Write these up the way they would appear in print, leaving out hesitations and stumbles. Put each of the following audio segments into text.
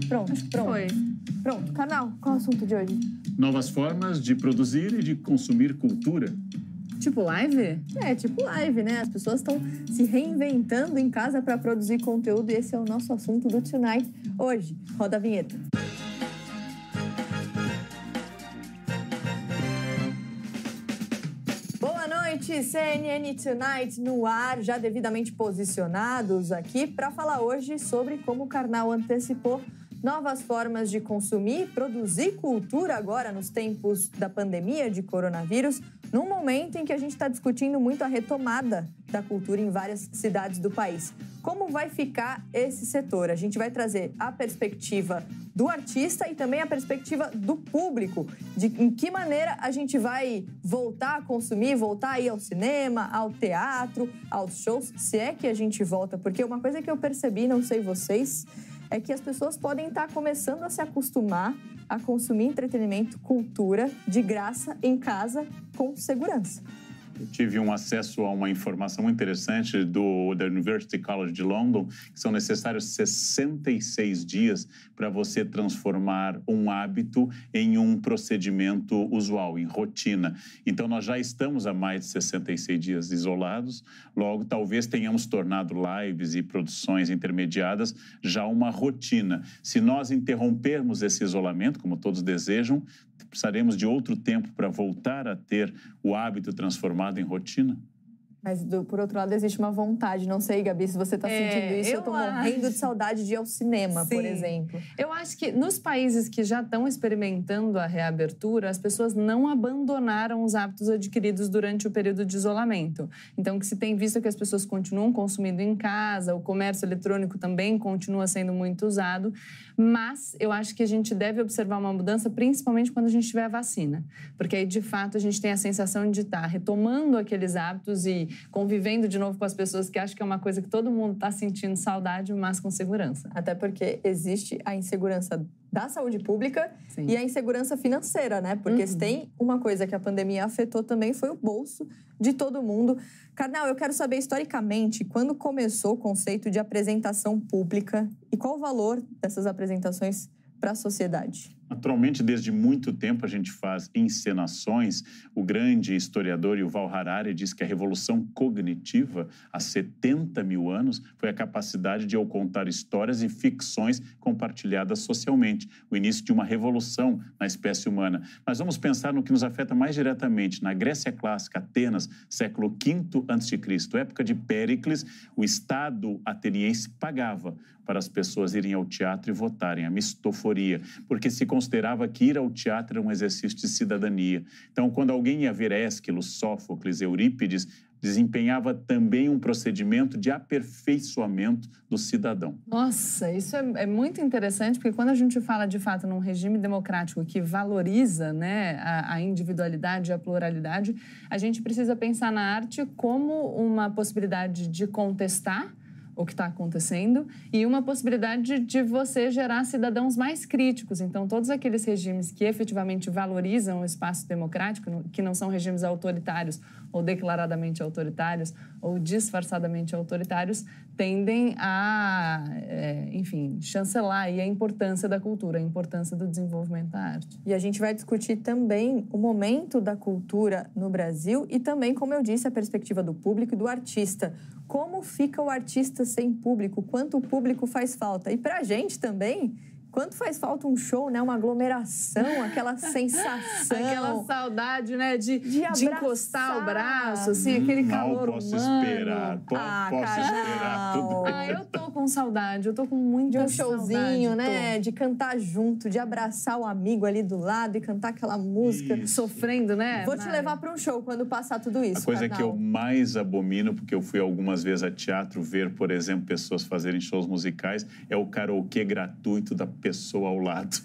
Pronto. Foi. Pronto, canal, qual é o assunto de hoje? Novas formas de produzir e de consumir cultura. Tipo live? É, tipo live, né? As pessoas estão se reinventando em casa para produzir conteúdo e esse é o nosso assunto do Tonight hoje. Roda a vinheta. Boa noite, CNN Tonight no ar, já devidamente posicionados aqui para falar hoje sobre como o Karnal antecipou novas formas de consumir, produzir cultura agora nos tempos da pandemia de coronavírus, num momento em que a gente está discutindo muito a retomada da cultura em várias cidades do país. Como vai ficar esse setor? A gente vai trazer a perspectiva do artista e também a perspectiva do público, de em que maneira a gente vai voltar a consumir, voltar a ir ao cinema, ao teatro, aos shows, se é que a gente volta. Porque uma coisa que eu percebi, não sei vocês, é que as pessoas podem estar começando a se acostumar a consumir entretenimento, cultura, de graça, em casa, com segurança. Eu tive um acesso a uma informação interessante da University College de London, que são necessários 66 dias para você transformar um hábito em um procedimento usual, em rotina. Então, nós já estamos há mais de 66 dias isolados, logo, talvez tenhamos tornado lives e produções intermediadas já uma rotina. Se nós interrompermos esse isolamento, como todos desejam, precisaremos de outro tempo para voltar a ter o hábito transformado em rotina? Mas, por outro lado, existe uma vontade. Não sei, Gabi, se você está sentindo isso. Eu estou morrendo de saudade de ir ao cinema, por exemplo. Eu acho que nos países que já estão experimentando a reabertura, as pessoas não abandonaram os hábitos adquiridos durante o período de isolamento. Então, que se tem visto que as pessoas continuam consumindo em casa, o comércio eletrônico também continua sendo muito usado, mas eu acho que a gente deve observar uma mudança, principalmente quando a gente tiver a vacina. Porque aí, de fato, a gente tem a sensação de estar retomando aqueles hábitos e convivendo de novo com as pessoas, que acho que é uma coisa que todo mundo está sentindo saudade, mas com segurança. Até porque existe a insegurança da saúde pública e a insegurança financeira, né? Porque se tem uma coisa que a pandemia afetou também foi o bolso de todo mundo. Karnal, eu quero saber historicamente quando começou o conceito de apresentação pública e qual o valor dessas apresentações para a sociedade. Naturalmente, desde muito tempo a gente faz encenações. O grande historiador Yuval Harari diz que a revolução cognitiva, há 70 mil anos, foi a capacidade de eu contar histórias e ficções compartilhadas socialmente. O início de uma revolução na espécie humana. Mas vamos pensar no que nos afeta mais diretamente. Na Grécia Clássica, Atenas, século V a.C., época de Péricles, o Estado ateniense pagava para as pessoas irem ao teatro e votarem, a mistoforia, porque se considerava que ir ao teatro era um exercício de cidadania. Então, quando alguém ia ver Ésquilo, Sófocles, Eurípides, desempenhava também um procedimento de aperfeiçoamento do cidadão. Nossa, isso é muito interessante, porque quando a gente fala, de fato, num regime democrático que valoriza, né, a individualidade e a pluralidade, a gente precisa pensar na arte como uma possibilidade de contestar o que está acontecendo e uma possibilidade de você gerar cidadãos mais críticos. Então, todos aqueles regimes que efetivamente valorizam o espaço democrático, que não são regimes autoritários ou declaradamente autoritários ou disfarçadamente autoritários, tendem a, enfim, chancelar aí a importância da cultura, a importância do desenvolvimento da arte. E a gente vai discutir também o momento da cultura no Brasil e também, como eu disse, a perspectiva do público e do artista. Como fica o artista sem público? Quanto o público faz falta? E pra gente também, quanto faz falta um show, né? Uma aglomeração, aquela sensação. Aquela saudade, né? De encostar o braço, assim, aquele calor Mal posso humano. esperar. Posso esperar tudo. Eu tô com saudade, eu tô com muita saudade. De um showzinho, né? De cantar junto, de abraçar o amigo ali do lado e cantar aquela música. Isso. Sofrendo, né? Vou te levar para um show quando passar tudo isso, A coisa Karnal. que eu mais abomino, porque eu fui algumas vezes a teatro ver, por exemplo, pessoas fazerem shows musicais, é o karaokê gratuito da pessoa ao lado.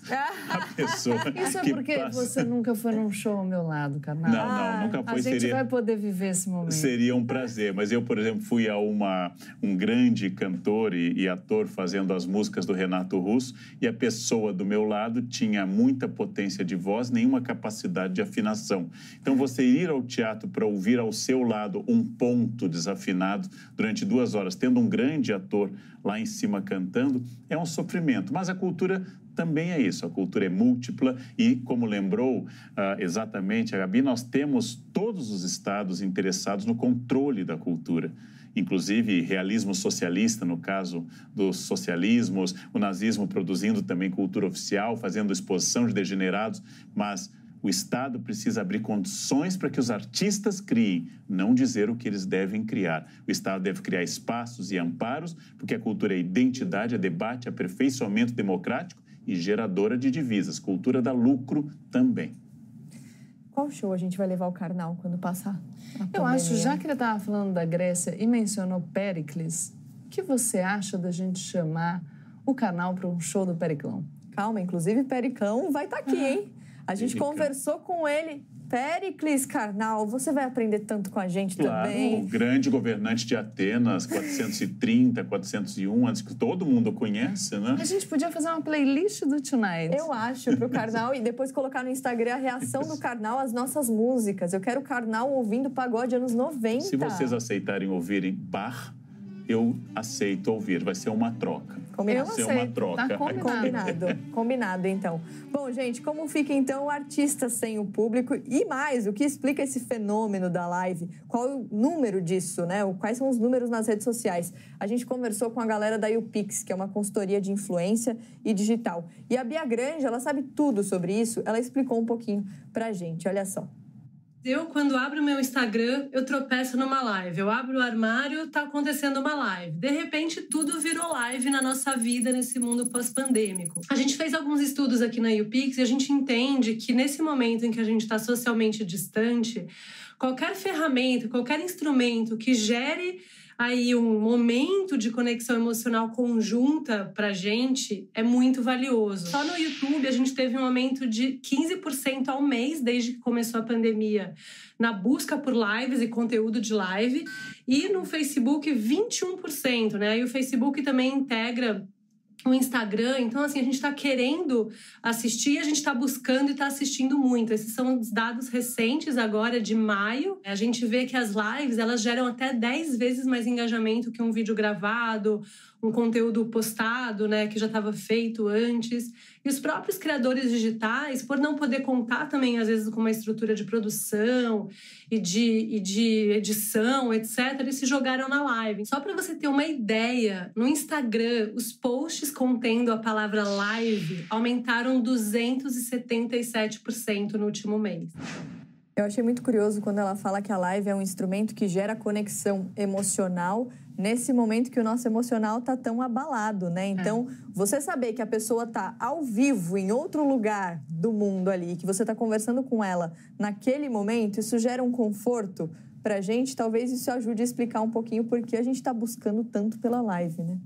A pessoa Isso é que porque passa... você nunca foi num show ao meu lado, Karnal. Não, nunca foi. A gente vai poder viver esse momento. Seria um prazer, mas eu, por exemplo, fui a um grande cantor e ator fazendo as músicas do Renato Russo e a pessoa do meu lado tinha muita potência de voz, nenhuma capacidade de afinação. Então, você ir ao teatro para ouvir ao seu lado um ponto desafinado durante 2 horas, tendo um grande ator lá em cima cantando, é um sofrimento. Mas a cultura também é isso, a cultura é múltipla e, como lembrou exatamente a Gabi, nós temos todos os estados interessados no controle da cultura. Inclusive, realismo socialista, no caso dos socialismos, o nazismo produzindo também cultura oficial, fazendo exposição de degenerados, mas o Estado precisa abrir condições para que os artistas criem, não dizer o que eles devem criar. O Estado deve criar espaços e amparos, porque a cultura é identidade, é debate, é aperfeiçoamento democrático e geradora de divisas. Cultura dá lucro também. Qual show a gente vai levar o Karnal quando passar a pandemia? Eu acho, já que ele estava falando da Grécia e mencionou Péricles, o que você acha da gente chamar o Karnal para um show do Periclão? Calma, inclusive Periclão vai estar aqui, hein? A gente conversou com ele. Péricles Karnal, você vai aprender tanto com a gente também. O grande governante de Atenas, 430, 401, antes que todo mundo conhece, né? A gente podia fazer uma playlist do Tonight. Eu acho, pro Karnal, e depois colocar no Instagram a reação do Karnal às nossas músicas. Eu quero o Karnal ouvindo pagode anos 90. Se vocês aceitarem ouvirem Bach, eu aceito ouvir. Vai ser uma troca. Combinado. Vai ser uma troca. Tá combinado. Combinado, então. Bom, gente, como fica, então, o artista sem o público? E mais, o que explica esse fenômeno da live? Qual é o número disso, né? Quais são os números nas redes sociais? A gente conversou com a galera da YouPix, que é uma consultoria de influência e digital. E a Bia Grande, ela sabe tudo sobre isso. Ela explicou um pouquinho pra gente. Olha só. Eu, quando abro o meu Instagram, eu tropeço numa live. Eu abro o armário, tá acontecendo uma live. De repente, tudo virou live na nossa vida, nesse mundo pós-pandêmico. A gente fez alguns estudos aqui na YouPix e a gente entende que nesse momento em que a gente está socialmente distante, qualquer ferramenta, qualquer instrumento que gere aí um momento de conexão emocional conjunta pra gente é muito valioso. Só no YouTube a gente teve um aumento de 15% ao mês desde que começou a pandemia na busca por lives e conteúdo de live, e no Facebook 21%, né? E o Facebook também integra o Instagram, então assim, a gente está querendo assistir, a gente está buscando e está assistindo muito. Esses são os dados recentes agora de maio. A gente vê que as lives, elas geram até 10 vezes mais engajamento que um vídeo gravado, um conteúdo postado, né, que já estava feito antes. E os próprios criadores digitais, por não poder contar também, às vezes, com uma estrutura de produção e de edição, etc., eles se jogaram na live. Só para você ter uma ideia, no Instagram, os posts contendo a palavra live aumentaram 277% no último mês. Eu achei muito curioso quando ela fala que a live é um instrumento que gera conexão emocional nesse momento que o nosso emocional tá tão abalado, né? Então, você saber que a pessoa tá ao vivo em outro lugar do mundo ali, que você tá conversando com ela naquele momento, isso gera um conforto pra gente. Talvez isso ajude a explicar um pouquinho por que a gente tá buscando tanto pela live, né?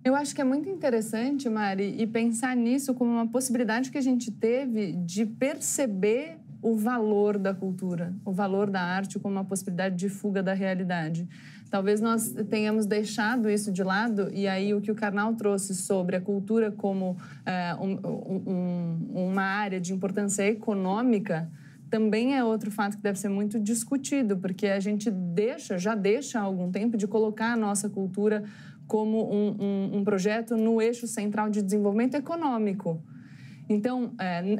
Eu acho que é muito interessante, Mari, e pensar nisso como uma possibilidade que a gente teve de perceber o valor da cultura, o valor da arte como uma possibilidade de fuga da realidade. Talvez nós tenhamos deixado isso de lado, e aí o que o Karnal trouxe sobre a cultura como uma área de importância econômica também é outro fato que deve ser muito discutido, porque a gente já deixa há algum tempo de colocar a nossa cultura como um projeto no eixo central de desenvolvimento econômico. Então,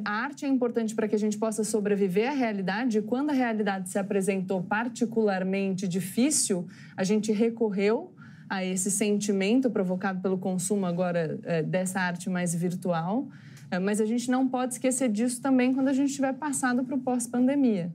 a arte é importante para que a gente possa sobreviver à realidade. E quando a realidade se apresentou particularmente difícil, a gente recorreu a esse sentimento provocado pelo consumo agora dessa arte mais virtual. Mas a gente não pode esquecer disso também quando a gente estiver passado para o pós-pandemia.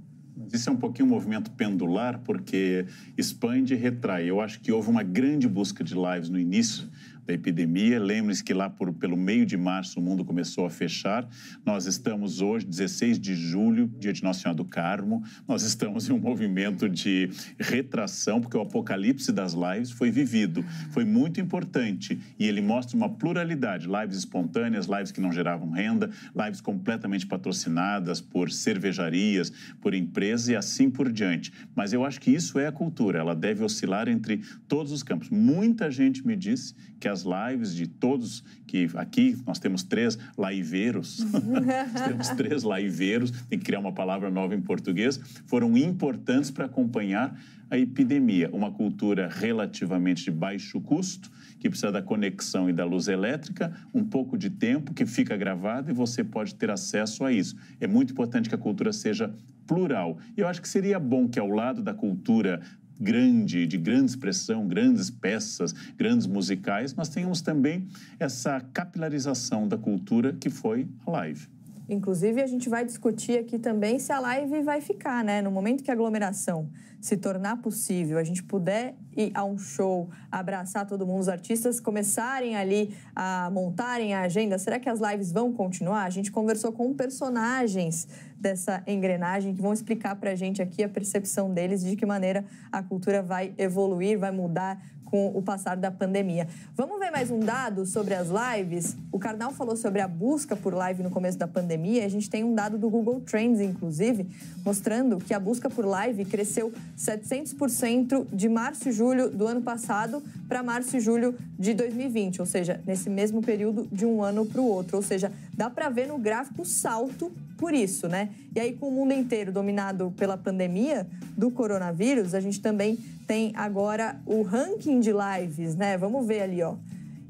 Isso é um pouquinho um movimento pendular, porque expande e retrai. Eu acho que houve uma grande busca de lives no início da epidemia. Lembre-se que lá pelo meio de março o mundo começou a fechar. Nós estamos hoje, 16 de julho, dia de Nossa Senhora do Carmo. Nós estamos em um movimento de retração, porque o apocalipse das lives foi vivido. Foi muito importante e ele mostra uma pluralidade. Lives espontâneas, lives que não geravam renda, lives completamente patrocinadas por cervejarias, por empresas e assim por diante. Mas eu acho que isso é a cultura. Ela deve oscilar entre todos os campos. Muita gente me disse que as lives de todos, que aqui nós temos 3 laiveiros, nós temos 3 laiveiros, tem que criar uma palavra nova em português, foram importantes para acompanhar a epidemia. Uma cultura relativamente de baixo custo, que precisa da conexão e da luz elétrica, um pouco de tempo, que fica gravado e você pode ter acesso a isso. É muito importante que a cultura seja plural. Eu acho que seria bom que, ao lado da cultura grande, de grande expressão, grandes peças, grandes musicais, nós tenhamos também essa capilarização da cultura que foi a live. Inclusive, a gente vai discutir aqui também se a live vai ficar, né? No momento que a aglomeração se tornar possível, a gente puder ir a um show, abraçar todo mundo, os artistas começarem ali a montarem a agenda, será que as lives vão continuar? A gente conversou com personagens dessa engrenagem que vão explicar pra gente aqui a percepção deles, de que maneira a cultura vai evoluir, vai mudar com o passar da pandemia. Vamos ver mais um dado sobre as lives? O Karnal falou sobre a busca por live no começo da pandemia. A gente tem um dado do Google Trends, inclusive, mostrando que a busca por live cresceu 700% de março e julho do ano passado para março e julho de 2020, ou seja, nesse mesmo período de um ano para o outro. Ou seja, dá para ver no gráfico salto por isso, né? E aí, com o mundo inteiro dominado pela pandemia do coronavírus, a gente também tem agora o ranking de lives, né? Vamos ver ali, ó.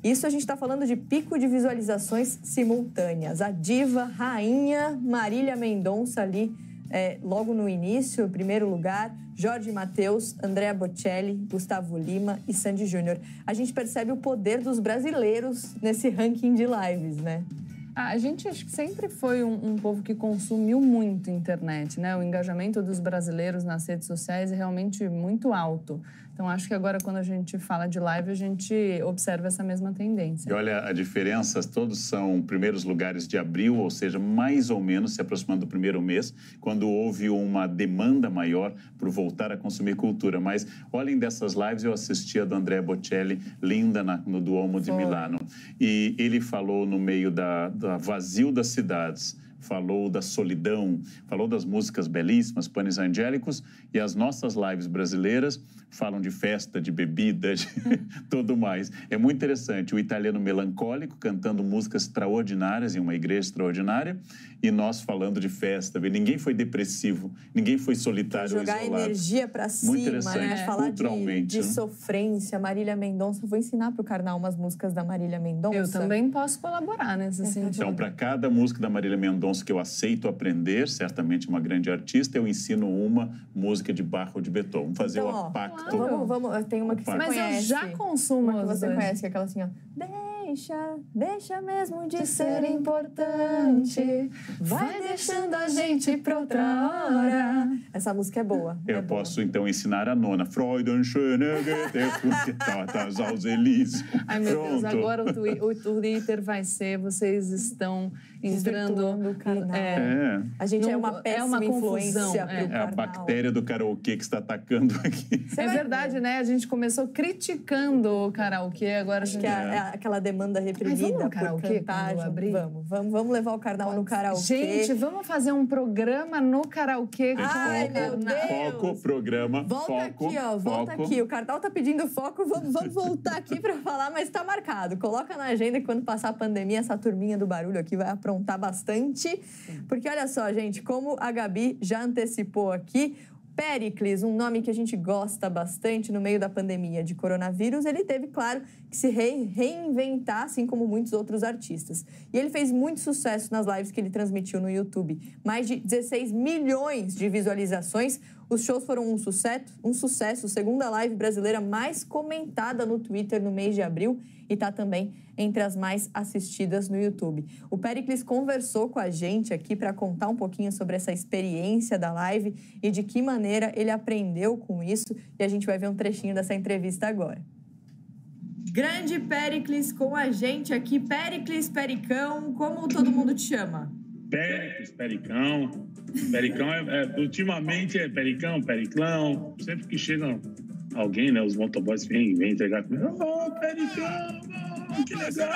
Isso a gente está falando de pico de visualizações simultâneas. A diva, rainha Marília Mendonça ali, logo no início, em primeiro lugar, Jorge Mateus, Andrea Bocelli, Gustavo Lima e Sandy Júnior. A gente percebe o poder dos brasileiros nesse ranking de lives, né? A gente acho que sempre foi um povo que consumiu muito internet, né? O engajamento dos brasileiros nas redes sociais é realmente muito alto. Então, acho que agora, quando a gente fala de live, a gente observa essa mesma tendência. E olha, a diferença, todos são primeiros lugares de abril, ou seja, mais ou menos se aproximando do primeiro mês, quando houve uma demanda maior por voltar a consumir cultura. Mas olhem dessas lives, eu assisti a do Andrea Bocelli, linda, no Duomo de Milano. E ele falou no meio da vazio das cidades, falou da solidão, falou das músicas belíssimas, Panis Angélicos, e as nossas lives brasileiras falam de festa, de bebida, de tudo mais. É muito interessante, o italiano melancólico cantando músicas extraordinárias em uma igreja extraordinária e nós falando de festa. Ninguém foi depressivo, ninguém foi solitário ou isolado. Jogar energia pra cima, né? Falar de sofrência. Marília Mendonça, vou ensinar pro Karnal umas músicas da Marília Mendonça. Eu também posso colaborar nesse sentido. Então, para cada música da Marília Mendonça que eu aceito aprender, certamente uma grande artista, eu ensino uma música de Bach ou de Beethoven. Vamos fazer o pacto. Vamos, tem uma que você conhece. Mas eu já consumo uma que você conhece, que é aquela assim, ó. Deixa mesmo de ser importante. Vai deixando a gente pra outra hora. Essa música é boa. Eu posso, então, ensinar a nona. Freuden schöne Tatas aus Elísio. Ai, meu Deus, agora o Twitter vai ser, vocês estão entrando... A gente é uma péssima influência pro Karnal. É a bactéria do karaokê que está atacando aqui. É verdade, né? A gente começou criticando o karaokê, agora acho que é aquela demanda reprimida por cantar. Vamos levar o Karnal no karaokê. Gente, vamos fazer um programa no karaokê. Ai, meu Deus! Foco, programa, volta aqui, ó. Volta aqui. O Karnal tá pedindo foco. Vamos voltar aqui para falar, mas tá marcado. Coloca na agenda que quando passar a pandemia, essa turminha do barulho aqui vai aprontar bastante. Porque olha só, gente, como a Gabi já antecipou aqui, Péricles, um nome que a gente gosta bastante no meio da pandemia de coronavírus, ele teve, claro, que se reinventar, assim como muitos outros artistas. E ele fez muito sucesso nas lives que ele transmitiu no YouTube. Mais de 16 milhões de visualizações. Os shows foram um sucesso, segunda live brasileira mais comentada no Twitter no mês de abril e está também entre as mais assistidas no YouTube. O Péricles conversou com a gente aqui para contar um pouquinho sobre essa experiência da live e de que maneira ele aprendeu com isso, e a gente vai ver um trechinho dessa entrevista agora. Grande Péricles com a gente aqui. Péricles, Pericão, como todo mundo te chama? Péricles, Pericão. Pericão ultimamente é Pericão, Periclão. Sempre que chega alguém, né, os motoboys vêm entregar comigo. Oh, Pericão, oh, que legal!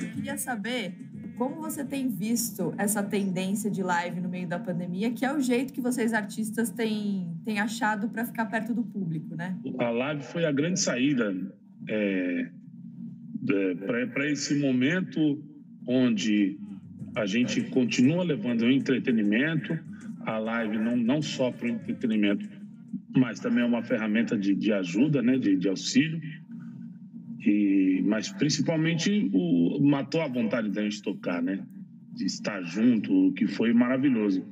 Eu queria saber como você tem visto essa tendência de live no meio da pandemia, que é o jeito que vocês artistas têm achado para ficar perto do público, né? A live foi a grande saída para esse momento onde A gente continua levando o entretenimento, a live não só para o entretenimento, mas também é uma ferramenta de ajuda, né, de auxílio. Mas principalmente matou a vontade da gente tocar, né? De estar junto, que foi maravilhoso.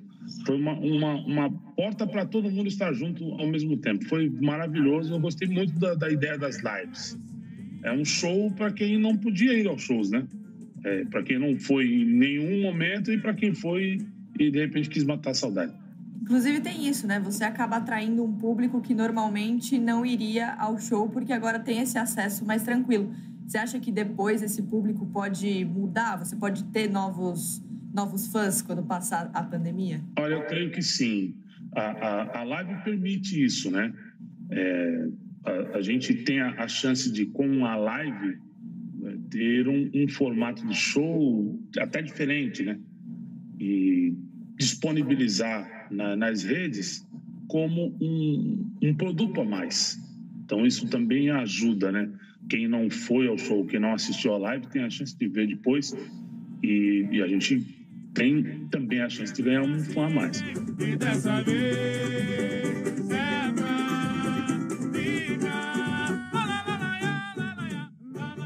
Foi uma porta para todo mundo estar junto ao mesmo tempo. Foi maravilhoso. Eu gostei muito da ideia das lives. É um show para quem não podia ir aos shows, né? Para quem não foi em nenhum momento e para quem foi e de repente quis matar a saudade. Inclusive tem isso, né? Você acaba atraindo um público que normalmente não iria ao show porque agora tem esse acesso mais tranquilo. Você acha que depois esse público pode mudar? Você pode ter novos fãs quando passar a pandemia? Olha, eu creio que sim. A live permite isso, né? A gente tem a chance de, com a live, ter um formato de show até diferente, né? E disponibilizar nas redes como um produto a mais. Então, isso também ajuda, né? Quem não foi ao show, quem não assistiu à live, tem a chance de ver depois e a gente tem também a chance de ganhar um fã a mais. E dessa vez,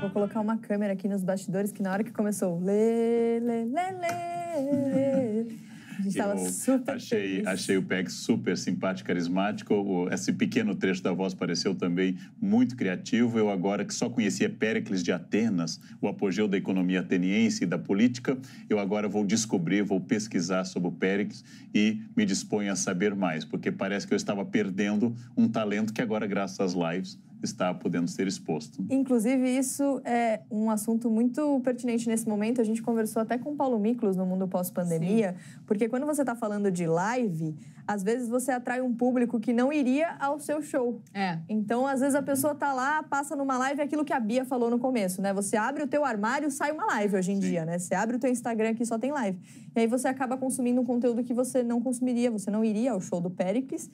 vou colocar uma câmera aqui nos bastidores que na hora que começou a gente estava super feliz. Achei o Peck super simpático, carismático. Esse pequeno trecho da voz pareceu também muito criativo. Eu agora, que só conhecia Péricles de Atenas, o apogeu da economia ateniense e da política, eu agora vou descobrir, vou pesquisar sobre o Péricles e me disponho a saber mais, porque parece que eu estava perdendo um talento que agora, graças às lives, está podendo ser exposto. Inclusive, isso é um assunto muito pertinente nesse momento. A gente conversou até com o Paulo Miklos no Mundo Pós-Pandemia, porque quando você está falando de live, às vezes você atrai um público que não iria ao seu show. Então, às vezes a pessoa está lá, passa numa live, aquilo que a Bia falou no começo, né? Você abre o teu armário, sai uma live hoje em dia, né? Você abre o teu Instagram aqui, só tem live. E aí você acaba consumindo um conteúdo que você não consumiria, você não iria ao show do Péricles.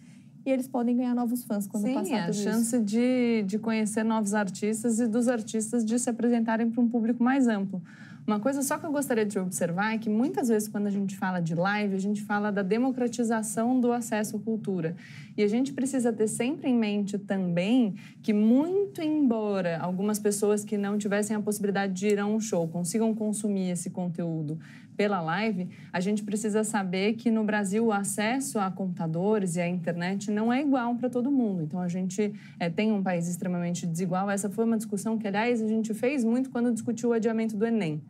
E eles podem ganhar novos fãs quando passar tudo isso. Sim, a chance de conhecer novos artistas e dos artistas de se apresentarem para um público mais amplo. Uma coisa só que eu gostaria de observar é que muitas vezes quando a gente fala de live, a gente fala da democratização do acesso à cultura. E a gente precisa ter sempre em mente também que, muito embora algumas pessoas que não tivessem a possibilidade de ir a um show consigam consumir esse conteúdo pela live, a gente precisa saber que no Brasil o acesso a computadores e à internet não é igual para todo mundo. Então, a gente tem um país extremamente desigual. Essa foi uma discussão que, aliás, a gente fez muito quando discutiu o adiamento do Enem.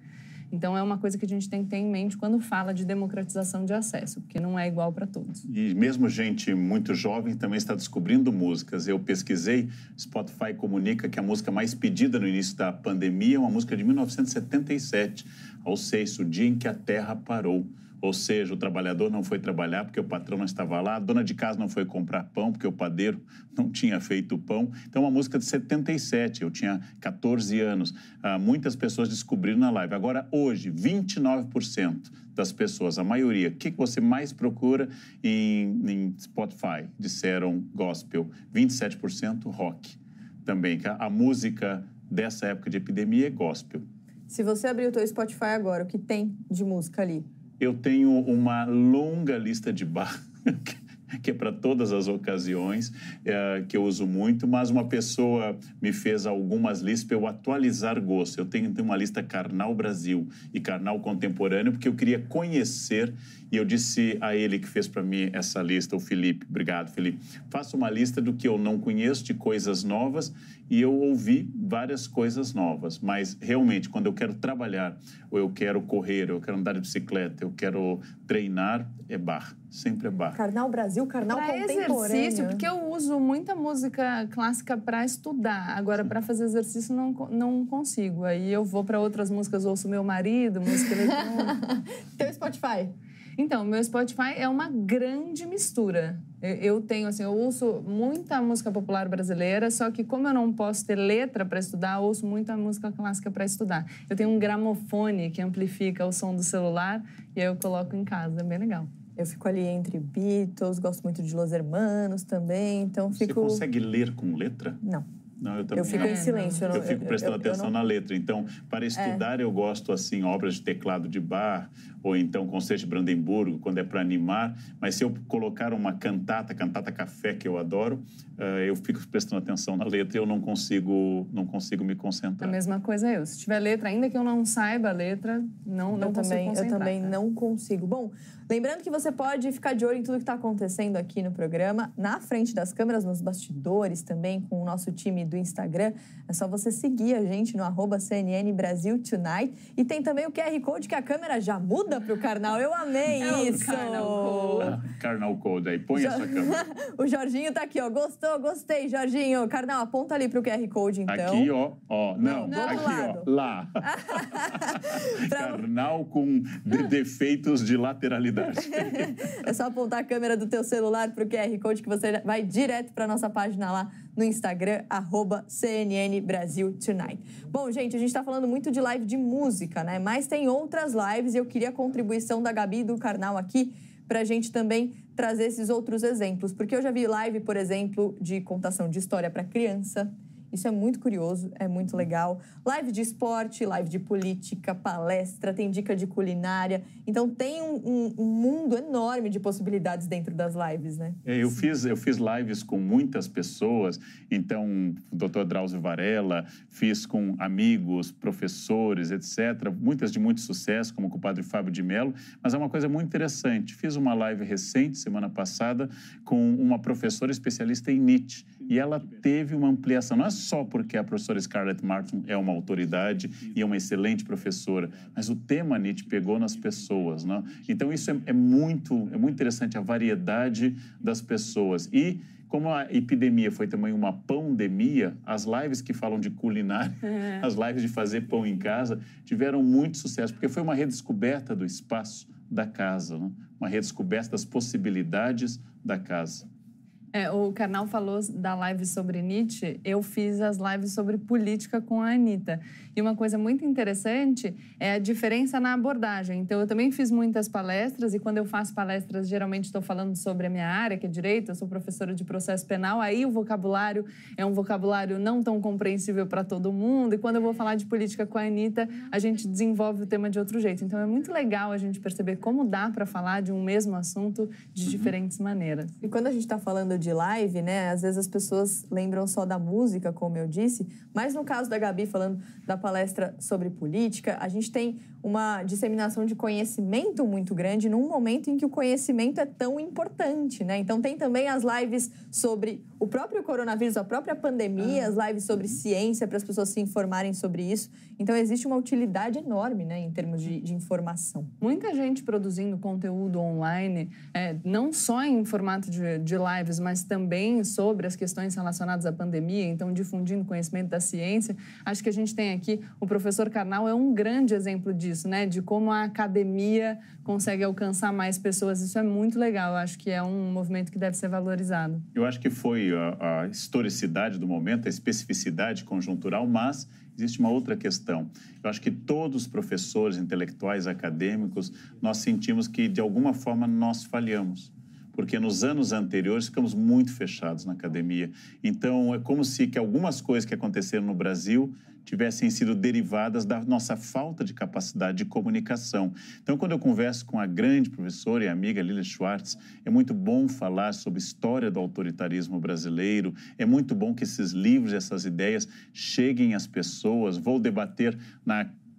Então, é uma coisa que a gente tem que ter em mente quando fala de democratização de acesso, porque não é igual para todos. E mesmo gente muito jovem também está descobrindo músicas. Eu pesquisei, Spotify comunica que a música mais pedida no início da pandemia é uma música de 1977, ao sexto, o dia em que a Terra parou. Ou seja, o trabalhador não foi trabalhar porque o patrão não estava lá, a dona de casa não foi comprar pão porque o padeiro não tinha feito pão. Então, uma música de 77, eu tinha 14 anos. Muitas pessoas descobriram na live. Agora, hoje, 29% das pessoas, a maioria, o que você mais procura em Spotify? Disseram gospel. 27% rock também. A música dessa época de epidemia é gospel. Se você abrir o teu Spotify agora, o que tem de música ali? Eu tenho uma longa lista de Bach, que é para todas as ocasiões, que eu uso muito, mas uma pessoa me fez algumas listas para eu atualizar gosto. Eu tenho uma lista Carnal Brasil e Carnal Contemporâneo, porque eu queria conhecer, e eu disse a ele que fez para mim essa lista, o Felipe, obrigado, Felipe, faça uma lista do que eu não conheço, de coisas novas, e eu ouvi várias coisas novas, mas realmente, quando eu quero trabalhar, ou eu quero correr, ou eu quero andar de bicicleta, eu quero treinar, é Bach, sempre é Bach. Carnal Brasil, Carnal Contemporâneo. Exercício, porque eu uso muita música clássica para estudar, agora para fazer exercício não consigo, aí eu vou para outras músicas, ouço meu marido, música eletrônica. Teu Spotify? Então, meu Spotify é uma grande mistura. Eu tenho, assim, eu ouço muita música popular brasileira, só que como eu não posso ter letra para estudar, eu ouço muita música clássica para estudar. Eu tenho um gramofone que amplifica o som do celular e aí eu coloco em casa, é bem legal. Eu fico ali entre Beatles, gosto muito de Los Hermanos também, então fico... Você consegue ler com letra? Não. Não, eu também. Eu fico em silêncio. Eu fico prestando atenção na letra. Então, para estudar, eu gosto, assim, obras de teclado de Bach, ou então Concerto de Brandemburgo, quando é para animar. Mas se eu colocar uma cantata café, que eu adoro, eu fico prestando atenção na letra e eu não consigo me concentrar. A mesma coisa eu. Se tiver letra, ainda que eu não saiba a letra, não consigo concentrar. Eu também não consigo. Bom, lembrando que você pode ficar de olho em tudo que está acontecendo aqui no programa, na frente das câmeras, nos bastidores também, com o nosso time do Instagram. É só você seguir a gente no @CNN Brasil Tonight. E tem também o QR Code que a câmera já muda para o Karnal. Eu amei isso! O Karnal Code. Karnal Code, aí põe essa câmera. O Jorginho tá aqui, ó. Gostei, Jorginho. Karnal, aponta ali pro QR Code, então. Aqui, ó. Não, do outro aqui, lado. ó. Lá. Karnal com defeitos de lateralidade. É só apontar a câmera do teu celular pro QR Code que você vai direto pra nossa página lá no Instagram, @CNN Brasil Tonight. Bom, gente, a gente tá falando muito de live de música, né? Mas tem outras lives e eu queria a contribuição da Gabi e do Karnal aqui pra gente também trazer esses outros exemplos. Porque eu já vi live, por exemplo, de contação de história para criança. Isso é muito curioso, é muito legal. Live de esporte, live de política, palestra, tem dica de culinária. Então, tem um mundo enorme de possibilidades dentro das lives, né? Eu fiz lives com muitas pessoas. Então, o Dr. Drauzio Varela, fiz com amigos, professores, etc. Muitas de muito sucesso, como com o Padre Fábio de Mello. Mas é uma coisa muito interessante. Fiz uma live recente, semana passada, com uma professora especialista em Nietzsche. E ela teve uma ampliação, não é só porque a professora Scarlett Martin é uma autoridade e é uma excelente professora, mas o tema Nietzsche pegou nas pessoas, né? Então, isso é muito interessante, a variedade das pessoas. E como a epidemia foi também uma pandemia, as lives que falam de culinária, as lives de fazer pão em casa, tiveram muito sucesso, porque foi uma redescoberta do espaço da casa, né? Uma redescoberta das possibilidades da casa. O Karnal falou da live sobre Nietzsche, eu fiz as lives sobre política com a Anitta. E uma coisa muito interessante é a diferença na abordagem. Então, eu também fiz muitas palestras e quando eu faço palestras, geralmente estou falando sobre a minha área, que é direito, eu sou professora de processo penal, aí o vocabulário é um vocabulário não tão compreensível para todo mundo. E quando eu vou falar de política com a Anitta, a gente desenvolve o tema de outro jeito. Então, é muito legal a gente perceber como dá para falar de um mesmo assunto de diferentes maneiras. E quando a gente está falando de live, né, às vezes as pessoas lembram só da música, como eu disse, mas no caso da Gabi, falando da palestra sobre política, a gente tem uma disseminação de conhecimento muito grande num momento em que o conhecimento é tão importante, né? Então, tem também as lives sobre o próprio coronavírus, a própria pandemia, as lives sobre ciência, para as pessoas se informarem sobre isso. Então, existe uma utilidade enorme, né, em termos de informação. Muita gente produzindo conteúdo online, não só em formato de lives, mas também sobre as questões relacionadas à pandemia, então difundindo conhecimento da ciência. Acho que a gente tem aqui, o professor Karnal é um grande exemplo disso, né? De como a academia consegue alcançar mais pessoas. Isso é muito legal. Eu acho que é um movimento que deve ser valorizado. Eu acho que foi a historicidade do momento, a especificidade conjuntural, mas existe uma outra questão. Eu acho que todos os professores, intelectuais, acadêmicos, nós sentimos que, de alguma forma, nós falhamos. Porque nos anos anteriores ficamos muito fechados na academia. Então, é como se que algumas coisas que aconteceram no Brasil tivessem sido derivadas da nossa falta de capacidade de comunicação. Então, quando eu converso com a grande professora e amiga Lilia Schwartz, é muito bom falar sobre a história do autoritarismo brasileiro, é muito bom que esses livros, essas ideias cheguem às pessoas. Vou debater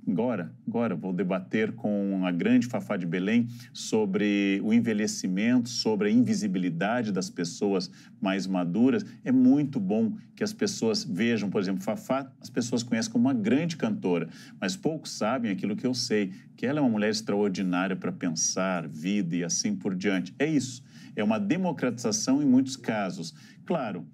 Agora vou debater com a grande Fafá de Belém sobre o envelhecimento, sobre a invisibilidade das pessoas mais maduras. É muito bom que as pessoas vejam, por exemplo, Fafá, as pessoas conhecem como uma grande cantora, mas poucos sabem aquilo que eu sei, que ela é uma mulher extraordinária para pensar, vida e assim por diante. É isso, é uma democratização em muitos casos. Claro,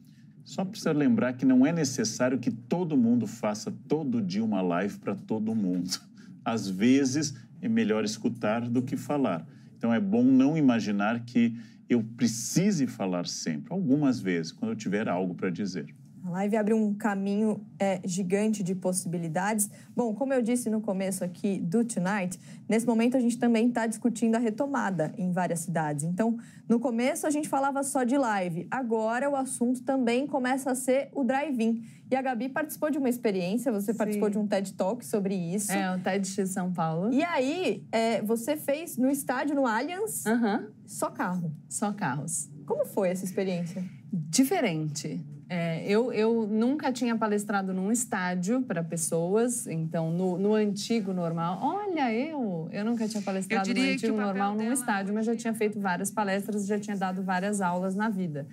só precisa lembrar que não é necessário que todo mundo faça todo dia uma live para todo mundo. Às vezes, é melhor escutar do que falar. Então, é bom não imaginar que eu precise falar sempre. Algumas vezes, quando eu tiver algo para dizer. A live abre um caminho gigante de possibilidades. Bom, como eu disse no começo aqui do Tonight, nesse momento a gente também está discutindo a retomada em várias cidades. Então, no começo a gente falava só de live. Agora o assunto também começa a ser o drive-in. E a Gabi participou de uma experiência, você participou de um TED Talk sobre isso. O TED São Paulo. E aí, você fez no estádio, no Allianz, só carro. Só carros. Como foi essa experiência? Diferente. Eu nunca tinha palestrado num estádio para pessoas, então no antigo normal. Olha, eu nunca tinha palestrado no antigo normal num estádio, mas já tinha feito várias palestras, já tinha dado várias aulas na vida.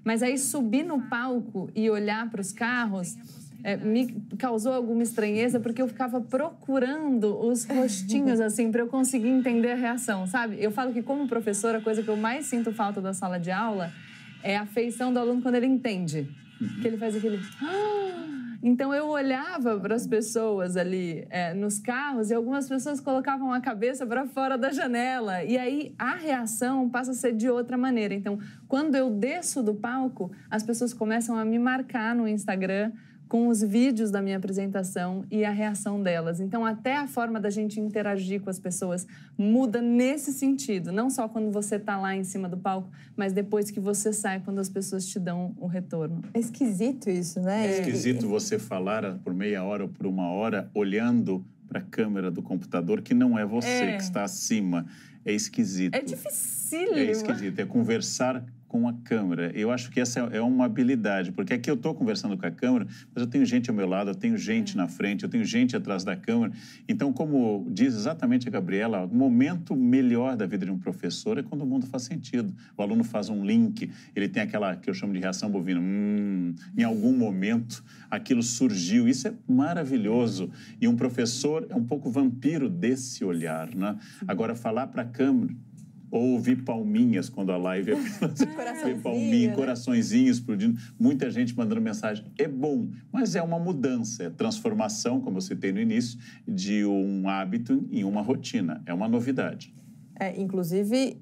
Mas aí subir no palco e olhar para os carros me causou alguma estranheza, porque eu ficava procurando os rostinhos, assim, para eu conseguir entender a reação, sabe? Eu falo que, como professora, a coisa que eu mais sinto falta da sala de aula é a afeição do aluno quando ele entende. Que ele faz aquele... Então, eu olhava para as pessoas ali nos carros e algumas pessoas colocavam a cabeça para fora da janela. E aí, a reação passa a ser de outra maneira. Então, quando eu desço do palco, as pessoas começam a me marcar no Instagram com os vídeos da minha apresentação e a reação delas. Então, até a forma da gente interagir com as pessoas muda nesse sentido. Não só quando você está lá em cima do palco, mas depois que você sai, quando as pessoas te dão o retorno. É esquisito isso, né? É esquisito você falar por meia hora ou por uma hora olhando para a câmera do computador, que não é você que está acima. É esquisito. É dificílimo. É esquisito. É conversar com a câmera. Eu acho que essa é uma habilidade, porque aqui eu estou conversando com a câmera, mas eu tenho gente ao meu lado, eu tenho gente na frente, eu tenho gente atrás da câmera. Então, como diz exatamente a Gabriela, o momento melhor da vida de um professor é quando o mundo faz sentido. O aluno faz um link, ele tem aquela que eu chamo de reação bovina. Em algum momento, aquilo surgiu. Isso é maravilhoso. E um professor é um pouco vampiro desse olhar, né? Agora, falar para a câmera, ou ouvir palminhas quando a live é palminha, coraçõezinhos explodindo, muita gente mandando mensagem. É bom, mas é uma mudança, é transformação, como eu citei no início, de um hábito em uma rotina. É uma novidade. Inclusive,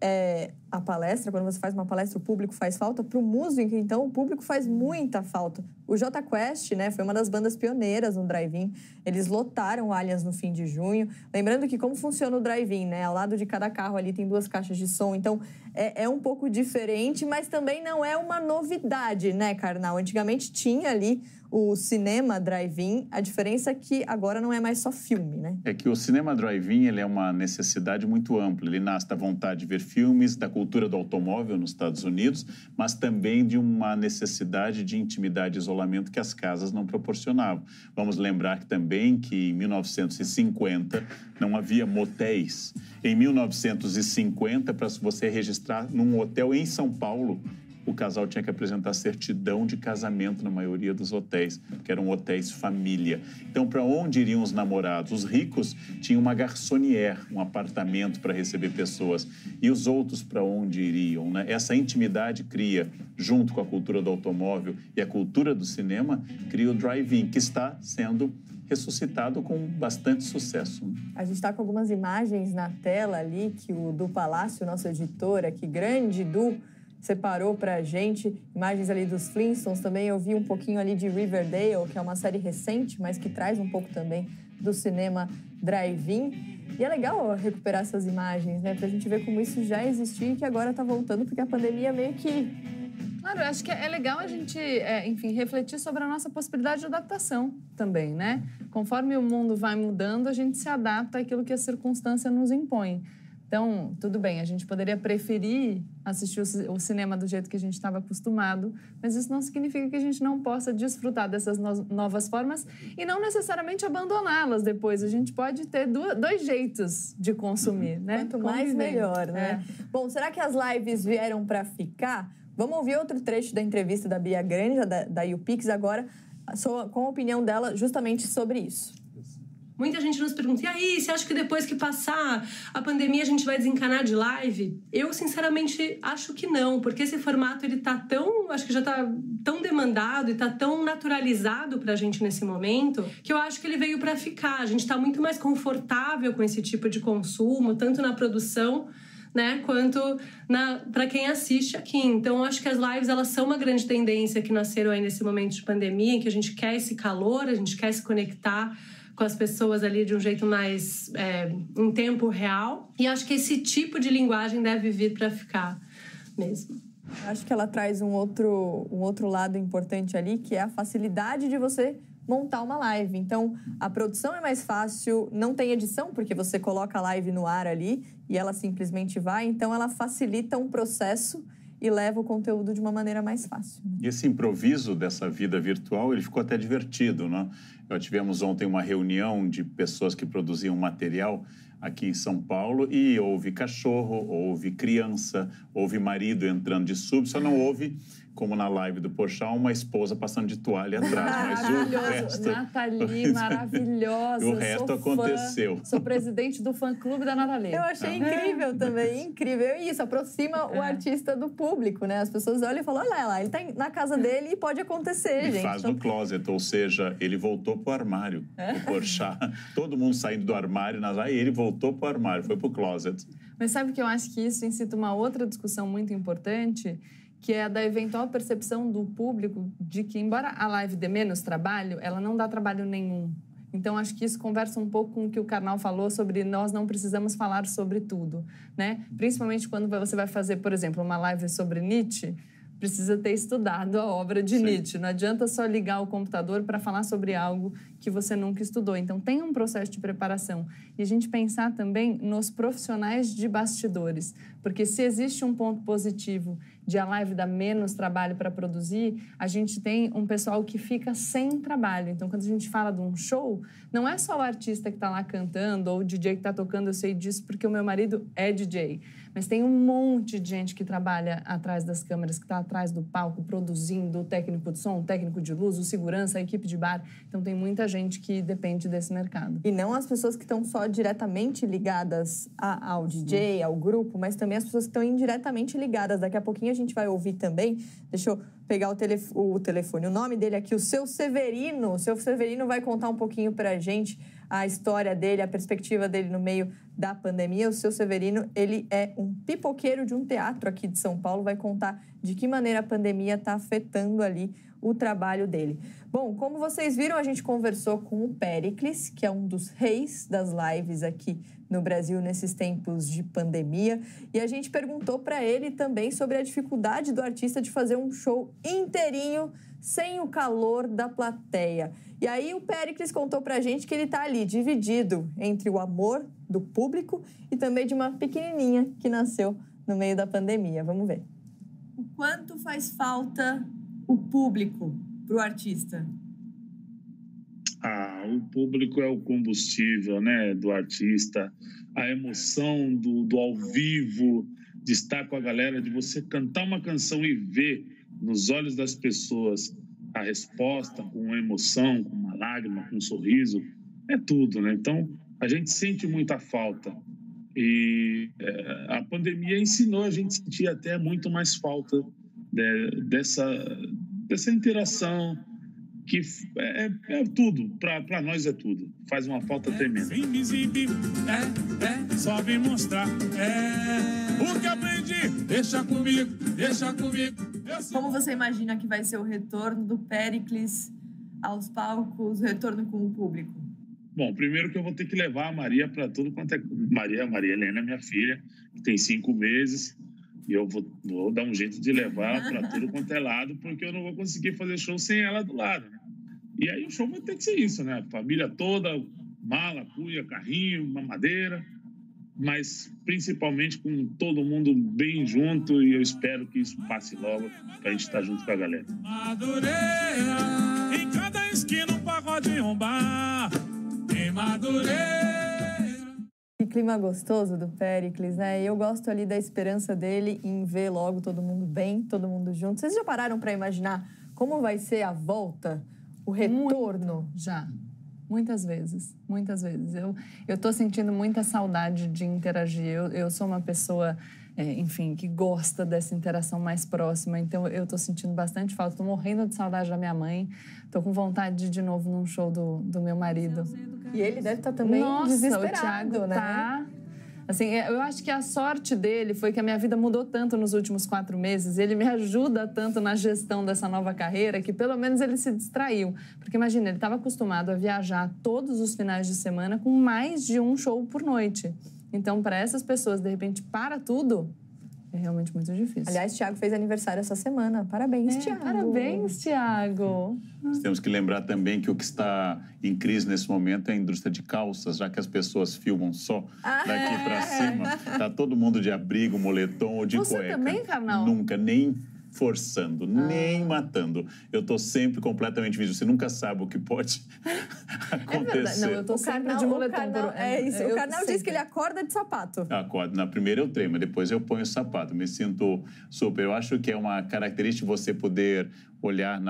a palestra, quando você faz uma palestra, o público faz falta. Para o músico, então, o público faz muita falta. O Jota Quest, né, foi uma das bandas pioneiras no drive-in. Eles lotaram o Allianz no fim de junho. Lembrando que como funciona o drive-in, né? Ao lado de cada carro ali tem 2 caixas de som. Então, é um pouco diferente, mas também não é uma novidade, né, Karnal? Antigamente tinha ali o cinema drive-in, a diferença é que agora não é mais só filme, né? É que o cinema drive-in, ele é uma necessidade muito ampla. Ele nasce da vontade de ver filmes, da cultura do automóvel nos Estados Unidos, mas também de uma necessidade de intimidade e isolamento que as casas não proporcionavam. Vamos lembrar também que em 1950 não havia motéis. Em 1950, para você registrar num hotel em São Paulo, o casal tinha que apresentar certidão de casamento na maioria dos hotéis, que eram hotéis família. Então, para onde iriam os namorados? Os ricos tinham uma garçonnière, um apartamento para receber pessoas. E os outros para onde iriam, né? Essa intimidade cria, junto com a cultura do automóvel e a cultura do cinema, cria o drive-in, que está sendo ressuscitado com bastante sucesso. A gente está com algumas imagens na tela ali, que o Du Palácio, nosso editor aqui, grande Du, separou pra gente, imagens ali dos Flintstones também. Eu vi um pouquinho ali de Riverdale, que é uma série recente, mas que traz um pouco também do cinema drive-in. E é legal recuperar essas imagens, né? Pra gente ver como isso já existia e que agora tá voltando, porque a pandemia meio que... Claro, eu acho que é legal a gente, enfim, refletir sobre a nossa possibilidade de adaptação também, né? Conforme o mundo vai mudando, a gente se adapta àquilo que a circunstância nos impõe. Então, tudo bem, a gente poderia preferir assistir o cinema do jeito que a gente estava acostumado, mas isso não significa que a gente não possa desfrutar dessas novas formas e não necessariamente abandoná-las depois. A gente pode ter 2 jeitos de consumir, né? Quanto mais, melhor, né? Bom, será que as lives vieram para ficar? Vamos ouvir outro trecho da entrevista da Bia Granja, da YouPix, agora, com a opinião dela justamente sobre isso. Muita gente nos pergunta, e aí, você acha que depois que passar a pandemia a gente vai desencanar de live? Eu, sinceramente, acho que não, porque esse formato, ele tá tão, acho que já tá tão demandado e tá tão naturalizado pra gente nesse momento, que eu acho que ele veio pra ficar. A gente tá muito mais confortável com esse tipo de consumo, tanto na produção né, quanto para quem assiste aqui. Então, eu acho que as lives, elas são uma grande tendência que nasceram aí nesse momento de pandemia, em que a gente quer esse calor, a gente quer se conectar com as pessoas ali de um jeito mais em tempo real. E acho que esse tipo de linguagem deve vir para ficar mesmo. Acho que ela traz um outro lado importante ali, que é a facilidade de você montar uma live. Então, a produção é mais fácil, não tem edição, porque você coloca a live no ar ali e ela simplesmente vai. Então, ela facilita um processo e leva o conteúdo de uma maneira mais fácil. E esse improviso dessa vida virtual, ele ficou até divertido, né? Nós tivemos ontem uma reunião de pessoas que produziam material aqui em São Paulo e houve cachorro, houve criança, houve marido entrando de sub, só não houve, como na live do Porchat, uma esposa passando de toalha atrás. Mas o resto... Nathalie, maravilhosa. O resto aconteceu. Sou presidente do fã-clube da Nathalie. Eu achei incrível também, incrível. E isso aproxima o artista do público, né? As pessoas olham e falam, olha lá, ele tá na casa dele e pode acontecer, gente. Ele faz no closet, ou seja, ele voltou pro armário, o Porchat. Todo mundo saindo do armário, e ele voltou pro armário, foi pro closet. Mas sabe que eu acho que isso incita uma outra discussão muito importante, que é a da eventual percepção do público de que, embora a live dê menos trabalho, ela não dá trabalho nenhum. Então, acho que isso conversa um pouco com o que o Karnal falou sobre nós não precisamos falar sobre tudo, né? Principalmente quando você vai fazer, por exemplo, uma live sobre Nietzsche, precisa ter estudado a obra de Nietzsche. Não adianta só ligar o computador para falar sobre algo que você nunca estudou. Então, tem um processo de preparação. E a gente pensar também nos profissionais de bastidores. Porque se existe um ponto positivo de a live dar menos trabalho para produzir, a gente tem um pessoal que fica sem trabalho. Então, quando a gente fala de um show, não é só o artista que está lá cantando ou o DJ que está tocando, eu sei disso porque o meu marido é DJ. Mas tem um monte de gente que trabalha atrás das câmeras, que está atrás do palco, produzindo, o técnico de som, o técnico de luz, o segurança, a equipe de bar. Então, tem muita gente que depende desse mercado. E não as pessoas que estão só diretamente ligadas ao DJ, ao grupo, mas também as pessoas que estão indiretamente ligadas. Daqui a pouquinho a gente vai ouvir também. Deixa eu pegar o telefone. O nome dele aqui, o Seu Severino. O Seu Severino vai contar um pouquinho para a gente a história dele, a perspectiva dele no meio da pandemia. O Seu Severino, ele é um pipoqueiro de um teatro aqui de São Paulo, vai contar de que maneira a pandemia está afetando ali o trabalho dele. Bom, como vocês viram, a gente conversou com o Péricles, que é um dos reis das lives aqui no Brasil nesses tempos de pandemia, e a gente perguntou para ele também sobre a dificuldade do artista de fazer um show inteirinho sem o calor da plateia. E aí o Péricles contou pra gente que ele tá ali dividido entre o amor do público e também de uma pequenininha que nasceu no meio da pandemia. Vamos ver. O quanto faz falta o público pro artista? O público é o combustível, né, do artista. A emoção do ao vivo, de estar com a galera, de você cantar uma canção e ver nos olhos das pessoas a resposta, com emoção, com uma lágrima, com um sorriso, é tudo, né? Então, a gente sente muita falta. E a pandemia ensinou a gente a sentir até muito mais falta dessa interação, que é tudo, para nós é tudo. Faz uma falta tremenda. Invisível, só vem mostrar, o que aprendi, deixa comigo. Como você imagina que vai ser o retorno do Péricles aos palcos, o retorno com o público? Bom, primeiro que eu vou ter que levar a Maria para tudo quanto é... Maria Helena, minha filha, que tem 5 meses, e eu vou dar um jeito de levar ela para tudo quanto é lado, porque eu não vou conseguir fazer show sem ela do lado, né? E aí o show vai ter que ser isso, né? Família toda, mala, cuia, carrinho, mamadeira, mas principalmente com todo mundo bem junto, e eu espero que isso passe logo, para a gente estar junto com a galera. Madureira, em cada esquina um pagode e um bar, em Madureira. Que clima gostoso do Péricles, né? Eu gosto ali da esperança dele em ver logo todo mundo bem, todo mundo junto. Vocês já pararam para imaginar como vai ser a volta, o retorno? Muito, já. Muitas vezes. Eu tô sentindo muita saudade de interagir. Eu sou uma pessoa, enfim, que gosta dessa interação mais próxima. Então, eu tô sentindo bastante falta. Tô morrendo de saudade da minha mãe. Tô com vontade de ir de novo num show do meu marido. E ele deve estar também desesperado, o Thiago né? Tá Assim, eu acho que a sorte dele foi que a minha vida mudou tanto nos últimos 4 meses, ele me ajuda tanto na gestão dessa nova carreira, que pelo menos ele se distraiu. Porque imagina, ele estava acostumado a viajar todos os finais de semana com mais de um show por noite. Então, para essas pessoas, de repente, para tudo, é realmente muito difícil. Aliás, Thiago fez aniversário essa semana. Parabéns, Thiago. Parabéns, Thiago. Nós temos que lembrar também que o que está em crise nesse momento é a indústria de calças, já que as pessoas filmam só daqui para cima. Tá todo mundo de abrigo, moletom ou de cueca. Você também, Karnal? Nunca, nem forçando, nem matando. Eu tô sempre completamente vídeo. Você nunca sabe o que pode acontecer. Não, eu tô sempre de moletom. O Karnal diz que ele acorda de sapato. Acordo. Na primeira eu tremo, depois eu ponho o sapato. Me sinto super. Eu acho que é uma característica você poder olhar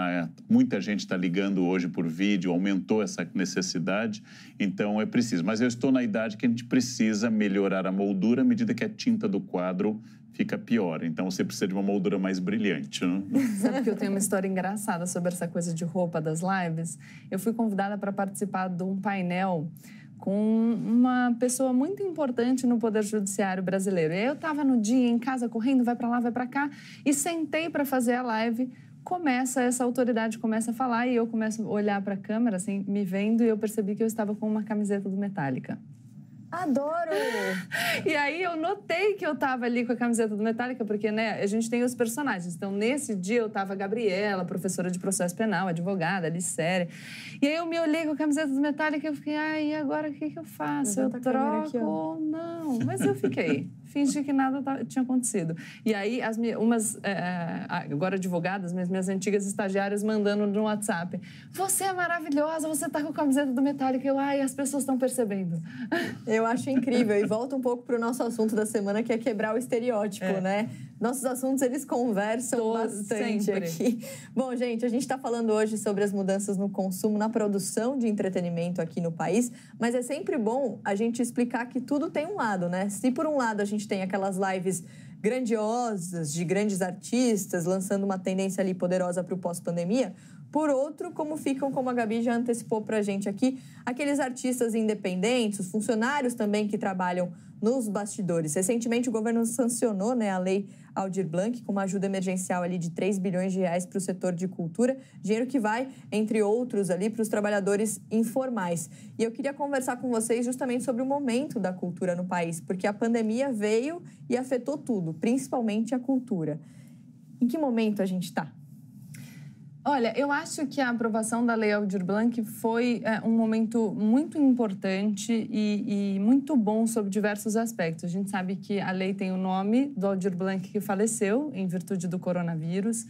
muita gente está ligando hoje por vídeo, aumentou essa necessidade, então é preciso. Mas eu estou na idade que a gente precisa melhorar a moldura à medida que a tinta do quadro fica pior. Então, você precisa de uma moldura mais brilhante, né? Sabe que eu tenho uma história engraçada sobre essa coisa de roupa das lives? Eu fui convidada para participar de um painel com uma pessoa muito importante no Poder Judiciário brasileiro. E aí eu estava no dia, em casa, correndo, vai para lá, vai para cá, e sentei para fazer a live. Essa autoridade começa a falar e eu começo a olhar para a câmera, assim, me vendo, e eu percebi que eu estava com uma camiseta do Metallica. Adoro! E aí eu notei que eu estava ali com a camiseta do Metallica, porque, né, a gente tem os personagens. Então, nesse dia eu estava a Gabriela, professora de processo penal, advogada, ali séria. E aí eu me olhei com a camiseta do Metallica e eu fiquei, e agora o que eu faço? Eu troco ou não? Mas eu fiquei. Fingi que nada tinha acontecido. E aí, agora advogadas, minhas antigas estagiárias mandando no WhatsApp, você é maravilhosa, você tá com a camiseta do Metallica. As pessoas estão percebendo. Eu acho incrível. E volta um pouco para o nosso assunto da semana, que é quebrar o estereótipo, né? Nossos assuntos, eles conversam bastante sempre aqui. Bom, gente, a gente está falando hoje sobre as mudanças no consumo, na produção de entretenimento aqui no país, mas é sempre bom a gente explicar que tudo tem um lado, né? Se por um lado a gente tem aquelas lives grandiosas de grandes artistas lançando uma tendência ali poderosa para o pós-pandemia, por outro, como a Gabi já antecipou para a gente aqui, aqueles artistas independentes, os funcionários também que trabalham nos bastidores. Recentemente, o governo sancionou, né, a Lei Aldir Blanc, com uma ajuda emergencial ali de 3 bilhões de reais para o setor de cultura, dinheiro que vai, entre outros, ali para os trabalhadores informais. E eu queria conversar com vocês justamente sobre o momento da cultura no país, porque a pandemia veio e afetou tudo, principalmente a cultura. Em que momento a gente está? Olha, eu acho que a aprovação da Lei Aldir Blanc foi um momento muito importante e muito bom sob diversos aspectos. A gente sabe que a lei tem o nome do Aldir Blanc, que faleceu em virtude do coronavírus.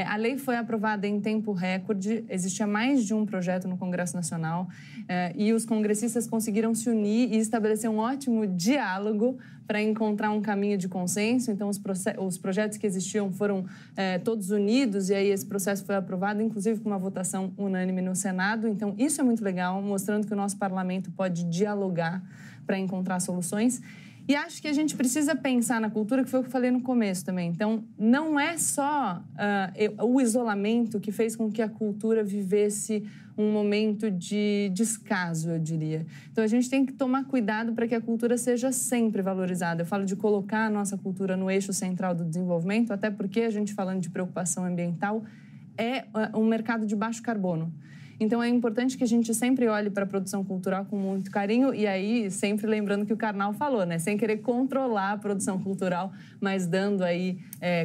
A lei foi aprovada em tempo recorde, existia mais de um projeto no Congresso Nacional e os congressistas conseguiram se unir e estabelecer um ótimo diálogo para encontrar um caminho de consenso. Então, os projetos que existiam foram todos unidos e aí esse processo foi aprovado, inclusive com uma votação unânime no Senado. Então, isso é muito legal, mostrando que o nosso parlamento pode dialogar para encontrar soluções. E acho que a gente precisa pensar na cultura, que foi o que eu falei no começo também. Então, não é só o isolamento que fez com que a cultura vivesse um momento de descaso, eu diria. Então, a gente tem que tomar cuidado para que a cultura seja sempre valorizada. Eu falo de colocar a nossa cultura no eixo central do desenvolvimento, até porque a gente, falando de preocupação ambiental, é um mercado de baixo carbono. Então, é importante que a gente sempre olhe para a produção cultural com muito carinho e aí, sempre lembrando que o Karnal falou, né? Sem querer controlar a produção cultural, mas dando aí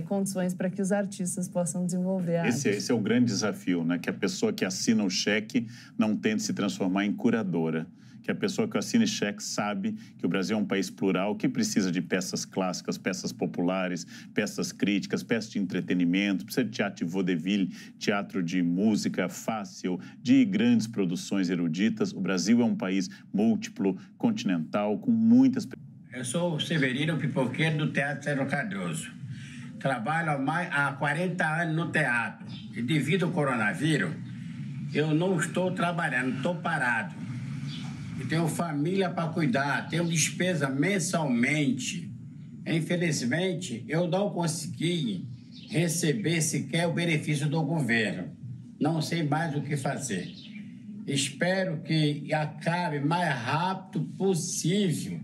condições para que os artistas possam desenvolver a arte. Esse é o grande desafio, né? Que a pessoa que assina o cheque não tente se transformar em curadora. Que a pessoa que assina cheque sabe que o Brasil é um país plural, que precisa de peças clássicas, peças populares, peças críticas, peças de entretenimento, precisa de teatro de vaudeville, teatro de música fácil, de grandes produções eruditas. O Brasil é um país múltiplo, continental, com muitas... Eu sou o Severino Pipoqueiro do Teatro César Cardoso. Trabalho há 40 anos no teatro e devido ao coronavírus, eu não estou trabalhando, estou parado. Eu tenho família para cuidar, tenho despesa mensalmente. Infelizmente, eu não consegui receber sequer o benefício do governo. Não sei mais o que fazer. Espero que acabe o mais rápido possível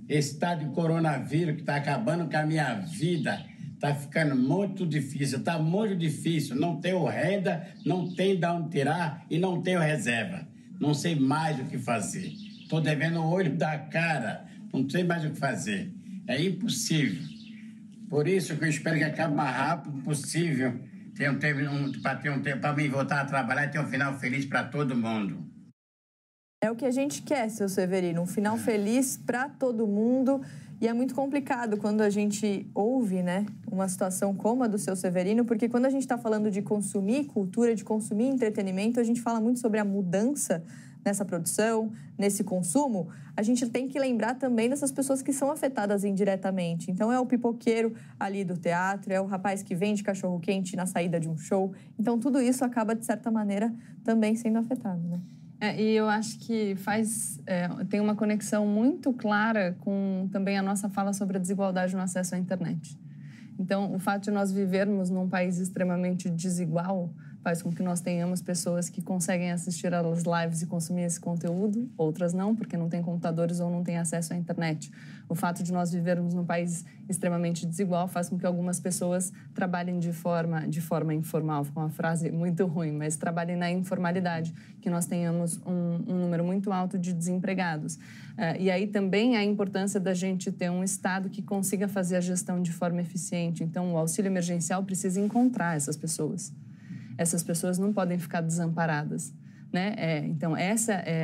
Esse tal de coronavírus que está acabando com a minha vida, está ficando muito difícil, está muito difícil. Não tenho renda, não tenho de onde tirar e não tenho reserva. Não sei mais o que fazer. Estou devendo o olho da cara, não sei mais o que fazer. É impossível. Por isso que eu espero que acabe o mais rápido possível, para mim voltar a trabalhar e ter um final feliz para todo mundo. É o que a gente quer, seu Severino, um final feliz para todo mundo. E é muito complicado quando a gente ouve, né, uma situação como a do seu Severino, porque quando a gente está falando de consumir cultura, de consumir entretenimento, a gente fala muito sobre a mudança nessa produção, nesse consumo. A gente tem que lembrar também dessas pessoas que são afetadas indiretamente. Então, é o pipoqueiro ali do teatro, é o rapaz que vende cachorro-quente na saída de um show. Então, tudo isso acaba, de certa maneira, também sendo afetado, né? E eu acho que tem uma conexão muito clara com também a nossa fala sobre a desigualdade no acesso à internet. Então, o fato de nós vivermos num país extremamente desigual faz com que nós tenhamos pessoas que conseguem assistir às lives e consumir esse conteúdo, outras não, porque não têm computadores ou não têm acesso à internet. O fato de nós vivermos num país extremamente desigual faz com que algumas pessoas trabalhem de forma informal, ficou uma frase muito ruim, mas trabalhem na informalidade, que nós tenhamos um número muito alto de desempregados. E aí também a importância da gente ter um Estado que consiga fazer a gestão de forma eficiente. Então, o auxílio emergencial precisa encontrar essas pessoas. Essas pessoas não podem ficar desamparadas, né? Então,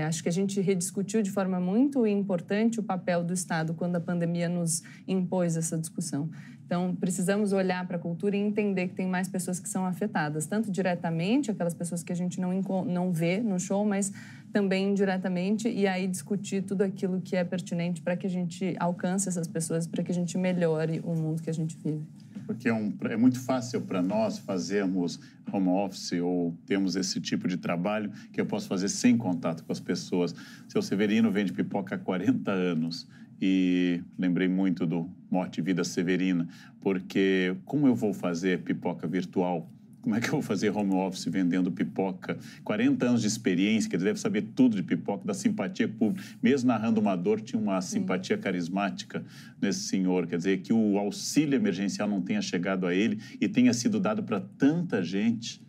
acho que a gente rediscutiu de forma muito importante o papel do Estado quando a pandemia nos impôs essa discussão. Então, precisamos olhar para a cultura e entender que tem mais pessoas que são afetadas, tanto diretamente, aquelas pessoas que a gente não vê no show, mas também indiretamente, e aí discutir tudo aquilo que é pertinente para que a gente alcance essas pessoas, para que a gente melhore o mundo que a gente vive. Porque é muito fácil para nós fazermos home office ou termos esse tipo de trabalho que eu posso fazer sem contato com as pessoas. Seu Severino vende pipoca há 40 anos e lembrei muito do Morte e Vida Severina, porque como eu vou fazer pipoca virtual? Como é que eu vou fazer home office vendendo pipoca? 40 anos de experiência, que ele deve saber tudo de pipoca, da simpatia pública. Mesmo narrando uma dor, tinha uma simpatia carismática nesse senhor. Quer dizer, que o auxílio emergencial não tenha chegado a ele e tenha sido dado para tanta gente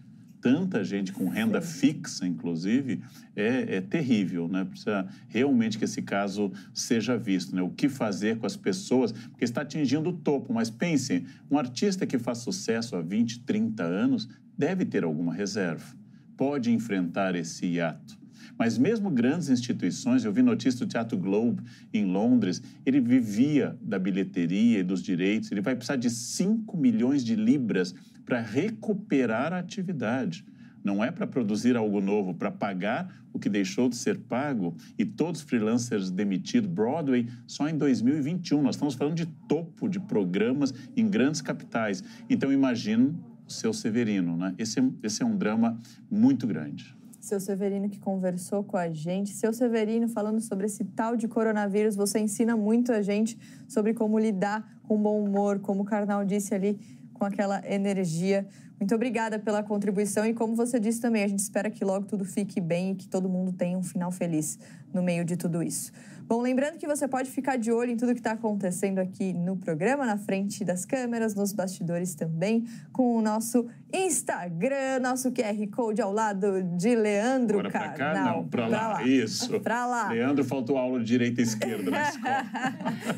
com renda fixa, inclusive, é terrível, né? Precisa realmente que esse caso seja visto, né? O que fazer com as pessoas, porque está atingindo o topo, mas pensem, um artista que faz sucesso há 20, 30 anos deve ter alguma reserva, pode enfrentar esse hiato. Mas mesmo grandes instituições, eu vi notícia do Teatro Globe em Londres, ele vivia da bilheteria e dos direitos, ele vai precisar de 5 milhões de libras para recuperar a atividade. Não é para produzir algo novo, para pagar o que deixou de ser pago. E todos os freelancers demitidos, Broadway, só em 2021. Nós estamos falando de topo de programas em grandes capitais. Então, imagino o seu Severino, né? Esse é um drama muito grande. Seu Severino que conversou com a gente. Seu Severino, falando sobre esse tal de coronavírus, você ensina muito a gente sobre como lidar com bom humor, como o Karnal disse ali, com aquela energia. Muito obrigada pela contribuição e, como você disse também, a gente espera que logo tudo fique bem e que todo mundo tenha um final feliz no meio de tudo isso. Bom, lembrando que você pode ficar de olho em tudo que está acontecendo aqui no programa, na frente das câmeras, nos bastidores também, com o nosso Instagram, nosso QR Code ao lado de Leandro Agora Karnal. Pra cá, não, pra lá. Isso. Pra lá. Leandro, faltou aula de direita e esquerda na escola.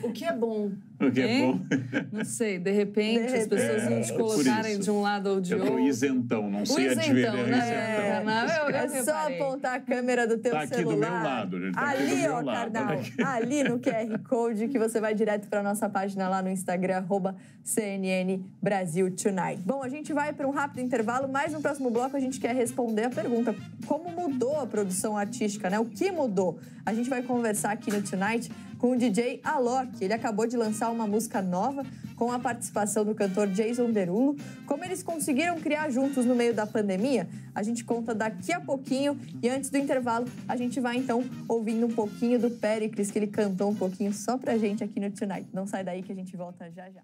O que é bom. O que é bom? Não sei, de repente as pessoas não te colocarem de um lado ou de outro. Eu tô isentão, não sei a diferença. É só apontar a câmera do teu celular. Tá aqui do meu lado, gente. Tá ali, aqui do meu ó, lado. Karnal, ali no QR Code, que você vai direto para nossa página lá no Instagram, @CNN Brasil Tonight. Bom, a gente vai para um rápido intervalo, mas no próximo bloco a gente quer responder a pergunta: como mudou a produção artística, né? O que mudou? A gente vai conversar aqui no Tonight com o DJ Alok. Ele acabou de lançar uma música nova com a participação do cantor Jason Derulo. Como eles conseguiram criar juntos no meio da pandemia, a gente conta daqui a pouquinho. E antes do intervalo, a gente vai então ouvindo um pouquinho do Péricles, que ele cantou um pouquinho só pra gente aqui no Tonight. Não sai daí que a gente volta já já.